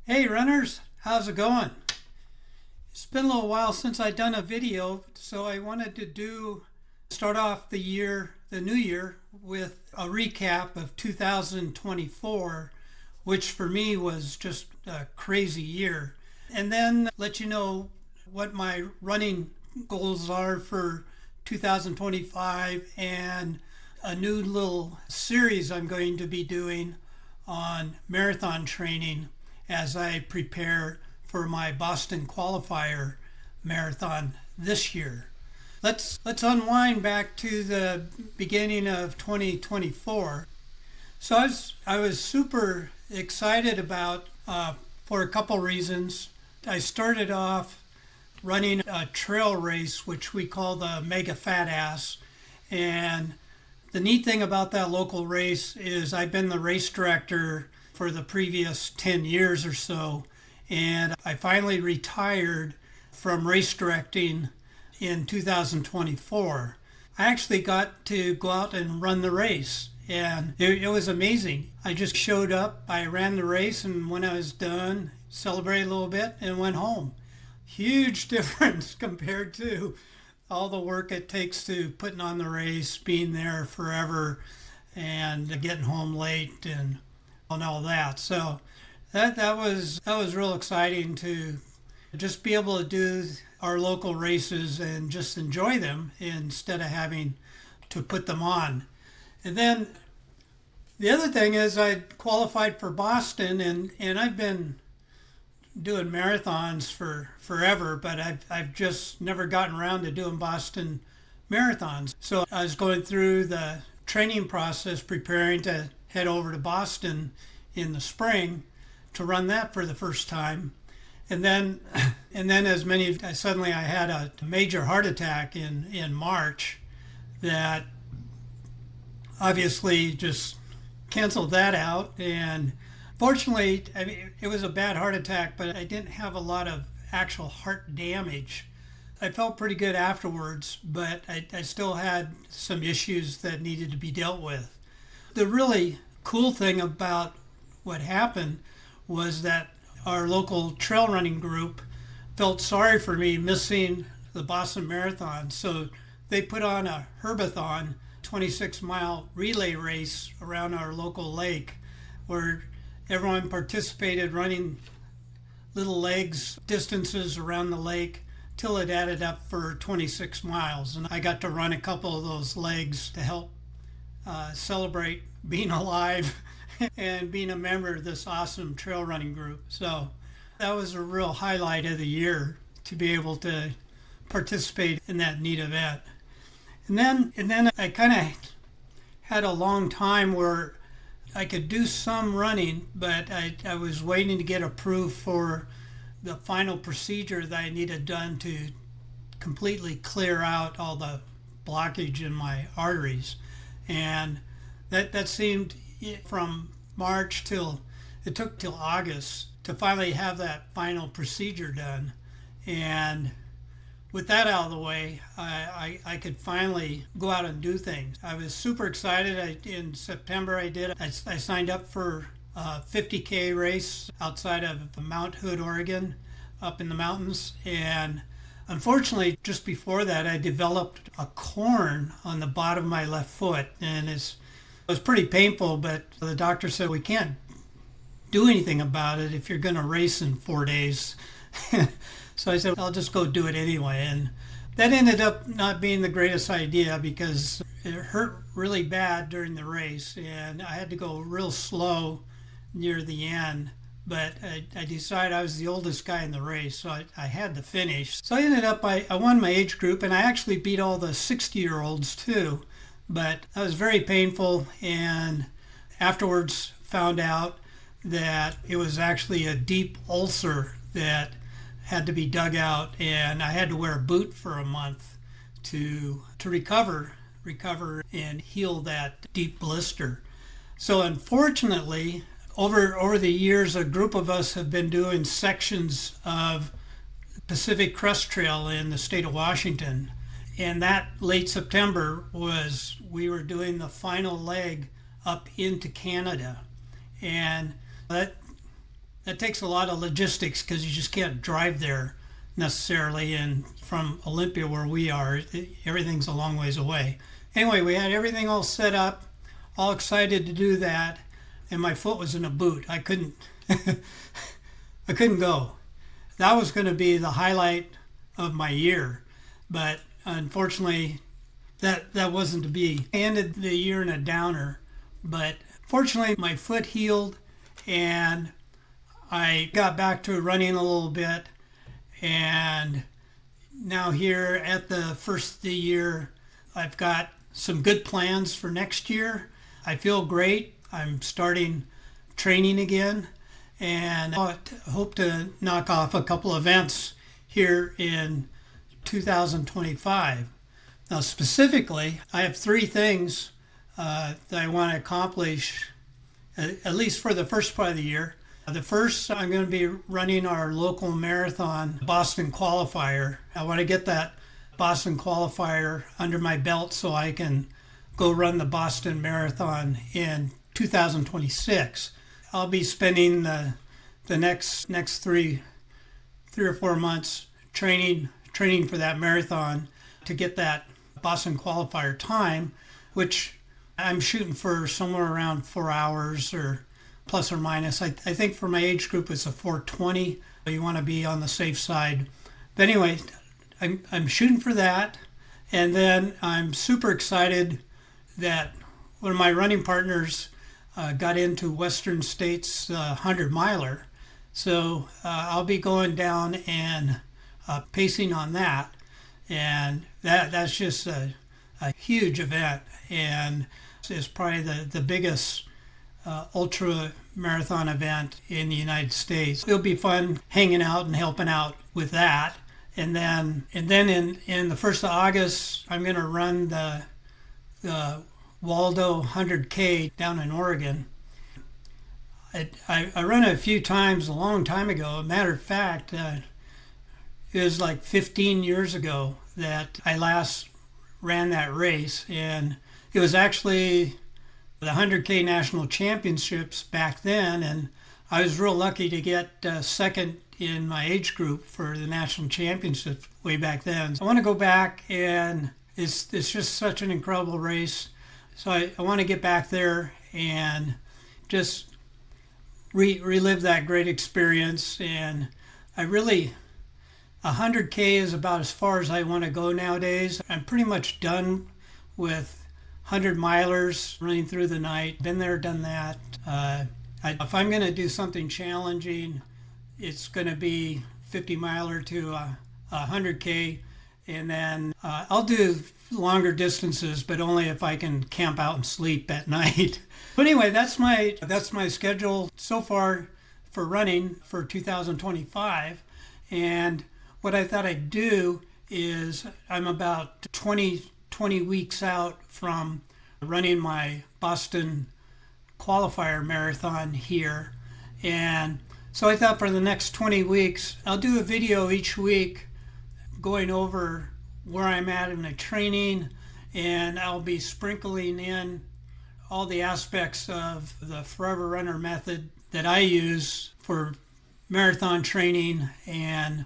Hey runners, how's it going? It's been a little while since I've done a video, so I wanted to start off the new year, with a recap of 2024, which for me was just a crazy year, and then let you know what my running goals are for 2025 and a new little series I'm going to be doing on marathon training as I prepare for my Boston qualifier marathon this year. Let's unwind back to the beginning of 2024. So I was super excited about for a couple reasons. I started off running a trail race, which we call the Mega Fat Ass, and the neat thing about that local race is I've been the race director for the previous 10 years or so, and I finally retired from race directing in 2024. I actually got to go out and run the race, and it was amazing. I just showed up, I ran the race, and when I was done, celebrated a little bit and went home. Huge difference compared to all the work it takes to putting on the race, being there forever, and getting home late and all that. So that was real exciting to just be able to do our local races and just enjoy them instead of having to put them on. And then the other thing is I qualified for Boston, and I've been doing marathons for forever, but I've just never gotten around to doing Boston marathons. So I was going through the training process preparing to head over to Boston in the spring to run that for the first time. And then suddenly I had a major heart attack in March that obviously just canceled that out. And fortunately, I mean, it was a bad heart attack, but I didn't have a lot of actual heart damage. I felt pretty good afterwards, but I still had some issues that needed to be dealt with. The really cool thing about what happened was that our local trail running group felt sorry for me missing the Boston Marathon. So they put on a Herbathon, 26-mile relay race around our local lake where everyone participated running little legs distances around the lake till it added up for 26 miles. And I got to run a couple of those legs to help celebrate being alive and being a member of this awesome trail running group. So that was a real highlight of the year to be able to participate in that neat event. And then I kind of had a long time where I could do some running, but I was waiting to get approved for the final procedure that I needed done to completely clear out all the blockage in my arteries. And that seemed from March it took till August to finally have that final procedure done. And with that out of the way, I could finally go out and do things. I was super excited. In September I signed up for a 50K race outside of Mount Hood, Oregon, up in the mountains. And unfortunately, just before that, I developed a corn on the bottom of my left foot. And it was pretty painful, but the doctor said, we can't do anything about it if you're going to race in 4 days. So I said, I'll just go do it anyway. And that ended up not being the greatest idea because it hurt really bad during the race. And I had to go real slow near the end. But I decided I was the oldest guy in the race, so I had to finish. So I ended up, I won my age group, and I actually beat all the 60-year-olds too. But that was very painful, and afterwards found out that it was actually a deep ulcer that had to be dug out, and I had to wear a boot for a month to recover and heal that deep blister. So unfortunately, over the years, a group of us have been doing sections of Pacific Crest Trail in the state of Washington. And that late September we were doing the final leg up into Canada. And that that takes a lot of logistics because you just can't drive there necessarily. And from Olympia, where we are, everything's a long ways away. Anyway, we had everything all set up, all excited to do that, and my foot was in a boot. I couldn't, I couldn't go. That was going to be the highlight of my year, but unfortunately, that wasn't to be. I ended the year in a downer, but fortunately, my foot healed, and I got back to running a little bit, and now here at the first of the year, I've got some good plans for next year. I feel great. I'm starting training again, and I hope to knock off a couple events here in 2025. Now, specifically, I have three things that I want to accomplish, at least for the first part of the year. The first, I'm going to be running our local marathon Boston qualifier. I want to get that Boston qualifier under my belt so I can go run the Boston Marathon in 2026. I'll be spending the next 3 or 4 months training for that marathon to get that Boston qualifier time, which I'm shooting for somewhere around 4 hours or plus or minus. I think for my age group it's a 4:20. You want to be on the safe side. But anyway, I'm shooting for that, and then I'm super excited that one of my running partners got into Western States 100-miler. So I'll be going down and pacing on that, and that's just a huge event, and it's probably the biggest ultra marathon event in the United States. It'll be fun hanging out and helping out with that. And then in the 1st of August, I'm going to run the Waldo 100K down in Oregon. I run it a few times a long time ago. A matter of fact, it was like 15 years ago that I last ran that race, and it was actually the 100K National Championships back then, and I was real lucky to get second in my age group for the National Championships way back then. So I want to go back, and it's just such an incredible race. So I want to get back there and just relive that great experience. And 100K is about as far as I want to go nowadays. I'm pretty much done with 100-milers running through the night. Been there, done that. If I'm going to do something challenging, it's going to be 50-miler to 100K, and then I'll do longer distances, but only if I can camp out and sleep at night. But anyway, that's my schedule so far for running for 2025. And what I thought I'd do is I'm about 20 weeks out from running my Boston qualifier marathon here. And so I thought for the next 20 weeks, I'll do a video each week going over where I'm at in the training, and I'll be sprinkling in all the aspects of the Forever Runner method that I use for marathon training and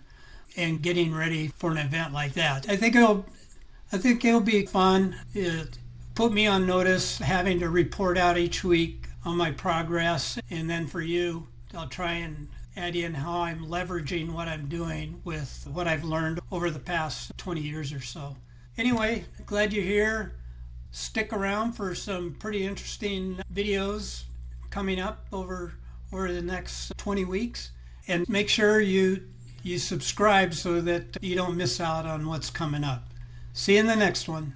getting ready for an event like that. I think it'll be fun. It put me on notice, having to report out each week on my progress, and then for you, I'll try and add in how I'm leveraging what I'm doing with what I've learned over the past 20 years or so. Anyway, glad you're here. Stick around for some pretty interesting videos coming up over the next 20 weeks. And make sure you subscribe so that you don't miss out on what's coming up. See you in the next one.